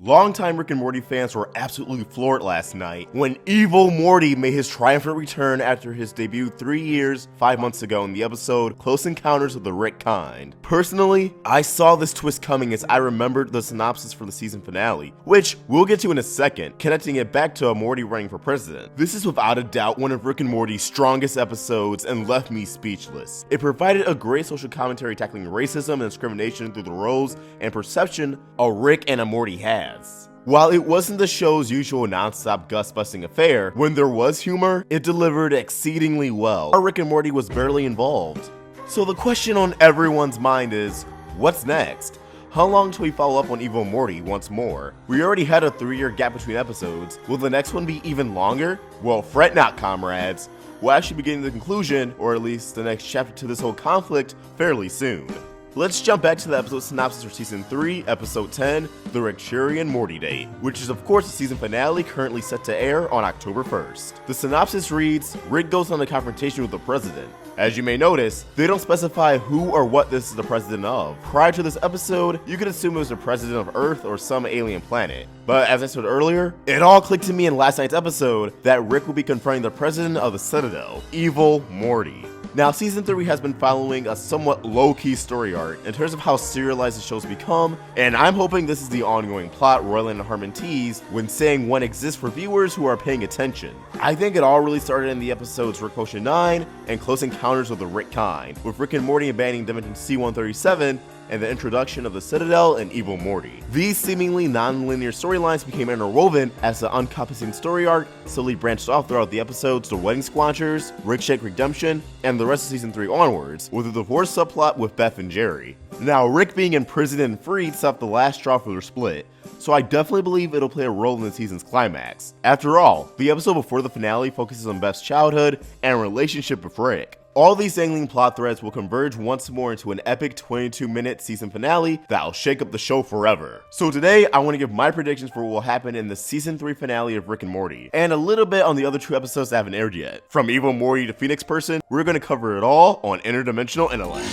Longtime Rick and Morty fans were absolutely floored last night when Evil Morty made his triumphant return after his debut 3 years, 5 months ago in the episode Close Encounters of the Rick Kind. Personally, I saw this twist coming as I remembered the synopsis for the season finale, which we'll get to in a second, connecting it back to Morty running for president. This is without a doubt one of Rick and Morty's strongest episodes and left me speechless. It provided a great social commentary tackling racism and discrimination through the roles and perception a Rick and a Morty had. While it wasn't the show's usual non-stop gust-busting affair, when there was humor, it delivered exceedingly well. Our Rick and Morty was barely involved. So the question on everyone's mind is, what's next? How long till we follow up on Evil Morty once more? We already had a 3-year gap between episodes. Will the next one be even longer? Well, fret not, comrades. We'll actually be getting the conclusion, or at least the next chapter to this whole conflict, fairly soon. Let's jump back to the episode synopsis for Season 3, Episode 10, The Rickchurian Morty Date, which is of course the season finale currently set to air on October 1st. The synopsis reads, Rick goes on a confrontation with the president. As you may notice, they don't specify who or what this is the president of. Prior to this episode, you could assume it was the president of Earth or some alien planet. But as I said earlier, it all clicked to me in last night's episode that Rick will be confronting the president of the Citadel, Evil Morty. Now, Season 3 has been following a somewhat low-key story arc in terms of how serialized the show's become, and I'm hoping this is the ongoing plot Roiland and Harmon tease when saying one exists for viewers who are paying attention. I think it all really started in the episodes Rick Potion 9 and Close Encounters of the Rick Kind, with Rick and Morty abandoning Dimension C-137 and the introduction of the Citadel and Evil Morty. These seemingly non-linear storylines became interwoven as the encompassing story arc slowly branched off throughout the episodes The Wedding Squanchers, Rick Shake Redemption, and the rest of Season 3 onwards, with a divorce subplot with Beth and Jerry. Now, Rick being imprisoned and freed stopped the last straw for their split, so I definitely believe it'll play a role in the season's climax. After all, the episode before the finale focuses on Beth's childhood and relationship with Rick. All these dangling plot threads will converge once more into an epic 22-minute season finale that'll shake up the show forever. So today, I want to give my predictions for what will happen in the Season 3 finale of Rick and Morty, and a little bit on the other 2 episodes that haven't aired yet. From Evil Morty to Phoenix Person, we're going to cover it all on Interdimensional Intellect.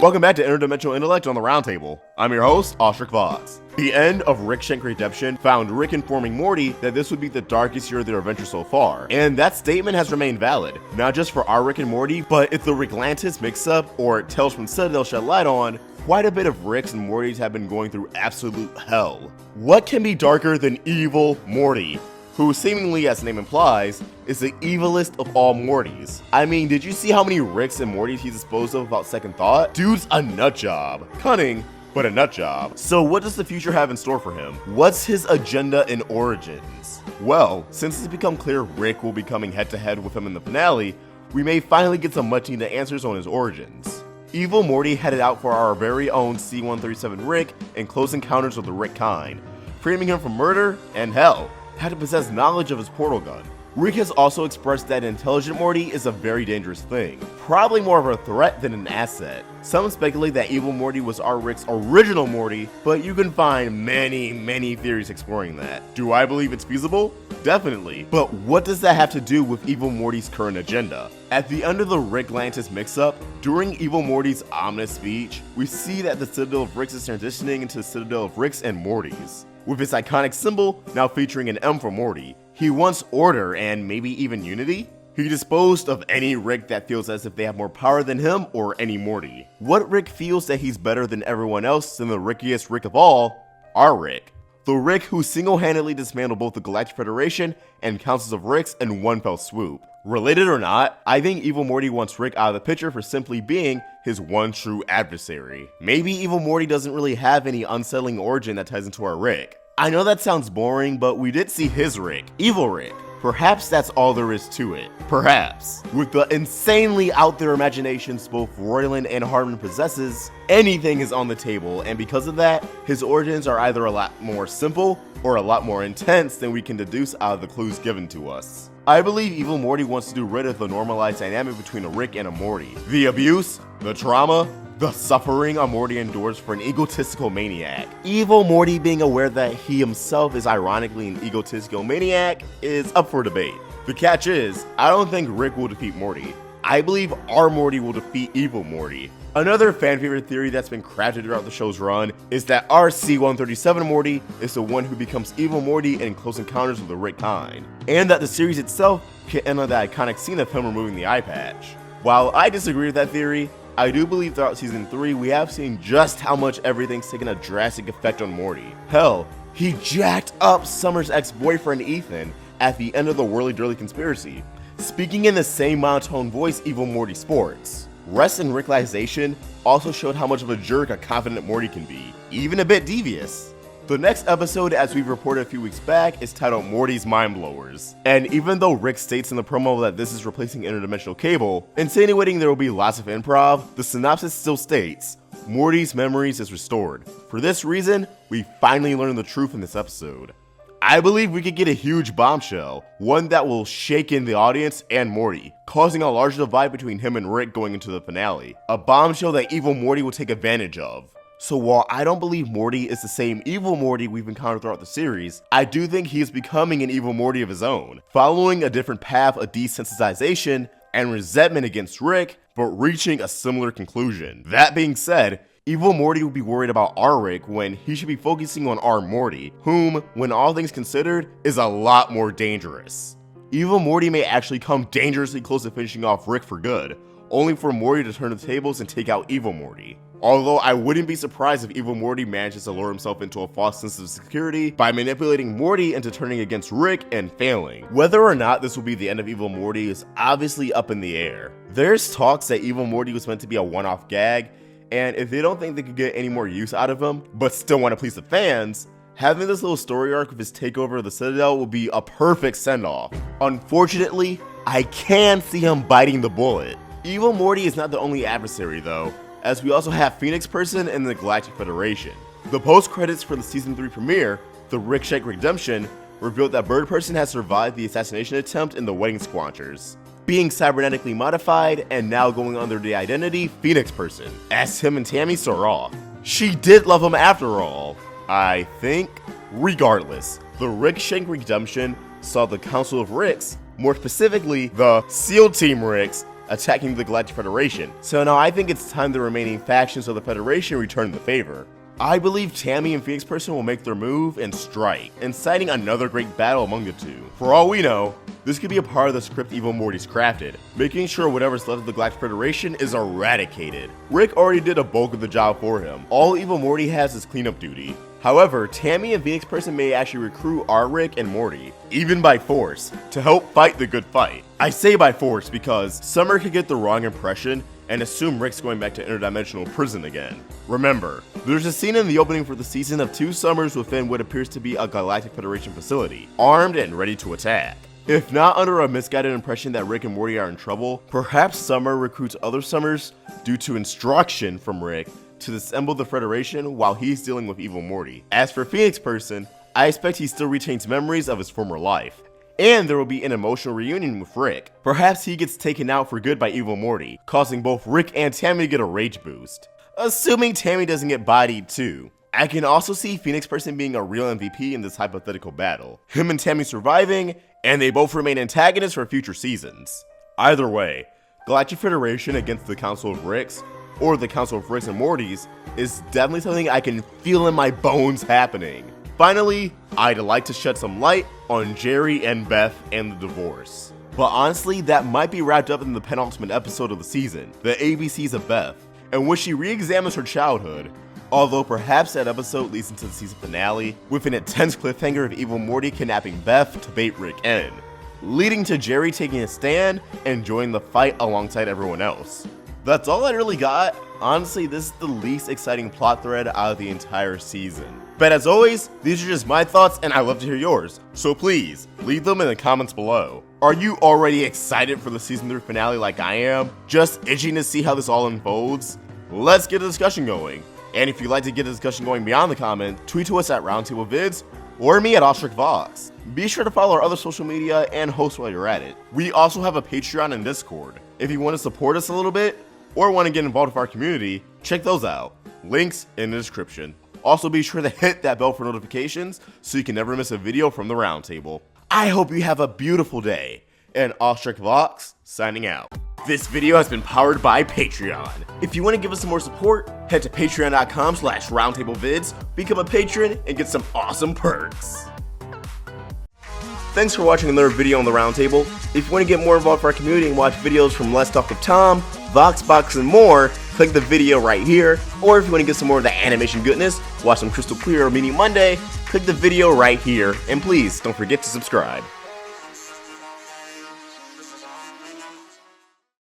Welcome back to Interdimensional Intellect on the Roundtable. I'm your host, AwestruckVox. The end of Rick Shank Redemption found Rick informing Morty that this would be the darkest year of their adventure so far, and that statement has remained valid, not just for our Rick and Morty, but if the Ricklantis Mixup or Tales from Citadel shed light on, quite a bit of Ricks and Mortys have been going through absolute hell. What can be darker than Evil Morty, who seemingly, as the name implies, is the evilest of all Mortys? I mean, did you see how many Ricks and Mortys he's disposed of without second thought? Dude's a nutjob. Cunning, but a nutjob. So what does the future have in store for him? What's his agenda and origins? Well, since it's become clear Rick will be coming head-to-head with him in the finale, we may finally get some much-needed answers on his origins. Evil Morty headed out for our very own C-137 Rick in Close Encounters of the Rick Kind, framing him for murder and hell, had to possess knowledge of his portal gun. Rick has also expressed that intelligent Morty is a very dangerous thing, probably more of a threat than an asset. Some speculate that Evil Morty was our Rick's original Morty, but you can find many theories exploring that. Do I believe it's feasible? Definitely. But what does that have to do with Evil Morty's current agenda? At the end of the Ricklantis Mixup, during Evil Morty's ominous speech, we see that the Citadel of Ricks is transitioning into the Citadel of Ricks and Mortys, with its iconic symbol now featuring an M for Morty. He wants order and maybe even unity? He disposed of any Rick that feels as if they have more power than him or any Morty. What Rick feels that he's better than everyone else than the rickiest Rick of all? Our Rick. The Rick who single-handedly dismantled both the Galactic Federation and councils of Ricks in one fell swoop. Related or not, I think Evil Morty wants Rick out of the picture for simply being his one true adversary. Maybe Evil Morty doesn't really have any unsettling origin that ties into our Rick. I know that sounds boring, but we did see his Rick, Evil Rick. Perhaps that's all there is to it. Perhaps. With the insanely out there imaginations both Roiland and Harmon possesses, anything is on the table, and because of that, his origins are either a lot more simple or a lot more intense than we can deduce out of the clues given to us. I believe Evil Morty wants to do rid of the normalized dynamic between a Rick and a Morty. The abuse, the trauma, the suffering a Morty endures for an egotistical maniac. Evil Morty being aware that he himself is ironically an egotistical maniac is up for debate. The catch is, I don't think Rick will defeat Morty. I believe our Morty will defeat Evil Morty. Another fan favorite theory that's been crafted throughout the show's run is that RC-137 Morty is the one who becomes Evil Morty in Close Encounters of the Rick Kind, and that the series itself can end on the iconic scene of him removing the eye patch. While I disagree with that theory, I do believe throughout season 3 we have seen just how much everything's taken a drastic effect on Morty. Hell, he jacked up Summer's ex-boyfriend Ethan at the end of the Whirly Dirly conspiracy, speaking in the same monotone voice Evil Morty sports. Rest and Ricklanization also showed how much of a jerk a confident Morty can be, even a bit devious. The next episode, as we've reported a few weeks back, is titled Morty's Mind Blowers. And even though Rick states in the promo that this is replacing interdimensional cable, insinuating there will be lots of improv, the synopsis still states, Morty's memories is restored. For this reason, we finally learn the truth in this episode. I believe we could get a huge bombshell, one that will shake in the audience and Morty, causing a large divide between him and Rick going into the finale. A bombshell that Evil Morty will take advantage of. So while I don't believe Morty is the same Evil Morty we've encountered throughout the series, I do think he is becoming an Evil Morty of his own, following a different path of desensitization and resentment against Rick, but reaching a similar conclusion. That being said, Evil Morty will be worried about our Rick when he should be focusing on our Morty, whom, when all things considered, is a lot more dangerous. Evil Morty may actually come dangerously close to finishing off Rick for good, only for Morty to turn the tables and take out Evil Morty. Although I wouldn't be surprised if Evil Morty manages to lure himself into a false sense of security by manipulating Morty into turning against Rick and failing. Whether or not this will be the end of Evil Morty is obviously up in the air. There's talks that Evil Morty was meant to be a one-off gag, and if they don't think they could get any more use out of him, but still want to please the fans, having this little story arc of his takeover of the Citadel will be a perfect send-off. Unfortunately, I can see him biting the bullet. Evil Morty is not the only adversary though, as we also have Phoenix Person and the Galactic Federation. The post-credits for the Season 3 premiere, The Rick Shank Redemption, revealed that Bird Person has survived the assassination attempt in the Wedding Squanchers, being cybernetically modified and now going under the identity Phoenix Person, as him and Tammy start off. She did love him after all, I think. Regardless, the Rick Shank Redemption saw the Council of Ricks, more specifically the SEAL Team Ricks, attacking the Galactic Federation. So now I think it's time the remaining factions of the Federation return the favor. I believe Tammy and Phoenix Person will make their move and strike, inciting another great battle among the two. For all we know, this could be a part of the script Evil Morty's crafted, making sure whatever's left of the Galactic Federation is eradicated. Rick already did a bulk of the job for him. All Evil Morty has is cleanup duty. However, Tammy and Phoenix Person may actually recruit our Rick and Morty, even by force, to help fight the good fight. I say by force because Summer could get the wrong impression and assume Rick's going back to interdimensional prison again. Remember, there's a scene in the opening for the season of two Summers within what appears to be a Galactic Federation facility, armed and ready to attack. If not under a misguided impression that Rick and Morty are in trouble, perhaps Summer recruits other Summers due to instruction from Rick to disassemble the Federation while he's dealing with Evil Morty. As for Phoenix Person, I expect he still retains memories of his former life, and there will be an emotional reunion with Rick. Perhaps he gets taken out for good by Evil Morty, causing both Rick and Tammy to get a rage boost. Assuming Tammy doesn't get bodied too. I can also see Phoenix Person being a real MVP in this hypothetical battle, him and Tammy surviving, and they both remain antagonists for future seasons. Either way, Galactic Federation against the Council of Ricks, or the Council of Ricks and Mortys, is definitely something I can feel in my bones happening. Finally, I'd like to shed some light on Jerry and Beth and the divorce. But honestly, that might be wrapped up in the penultimate episode of the season, the ABCs of Beth, in which she re-examines her childhood, although perhaps that episode leads into the season finale with an intense cliffhanger of Evil Morty kidnapping Beth to bait Rick in, leading to Jerry taking a stand and joining the fight alongside everyone else. That's all I really got. Honestly, this is the least exciting plot thread out of the entire season. But as always, these are just my thoughts and I'd love to hear yours, so please, leave them in the comments below. Are you already excited for the season 3 finale like I am? Just itching to see how this all unfolds? Let's get a discussion going. And if you'd like to get a discussion going beyond the comment, tweet to us at Roundtable Vids or me at AwestruckVox. Be sure to follow our other social media and host while you're at it. We also have a Patreon and Discord. If you want to support us a little bit, or want to get involved with our community, check those out. Links in the description. Also be sure to hit that bell for notifications so you can never miss a video from the Roundtable. I hope you have a beautiful day, and AwestruckVox signing out. This video has been powered by Patreon. If you want to give us some more support, head to patreon.com/roundtablevids, become a patron, and get some awesome perks. Thanks for watching another video on the Roundtable. If you want to get more involved with our community and watch videos from Let's Talk with Tom, VoxBox, and more, click the video right here. Or if you want to get some more of the animation goodness, watch some Crystal Clear or Meaning Monday, click the video right here. And please, don't forget to subscribe.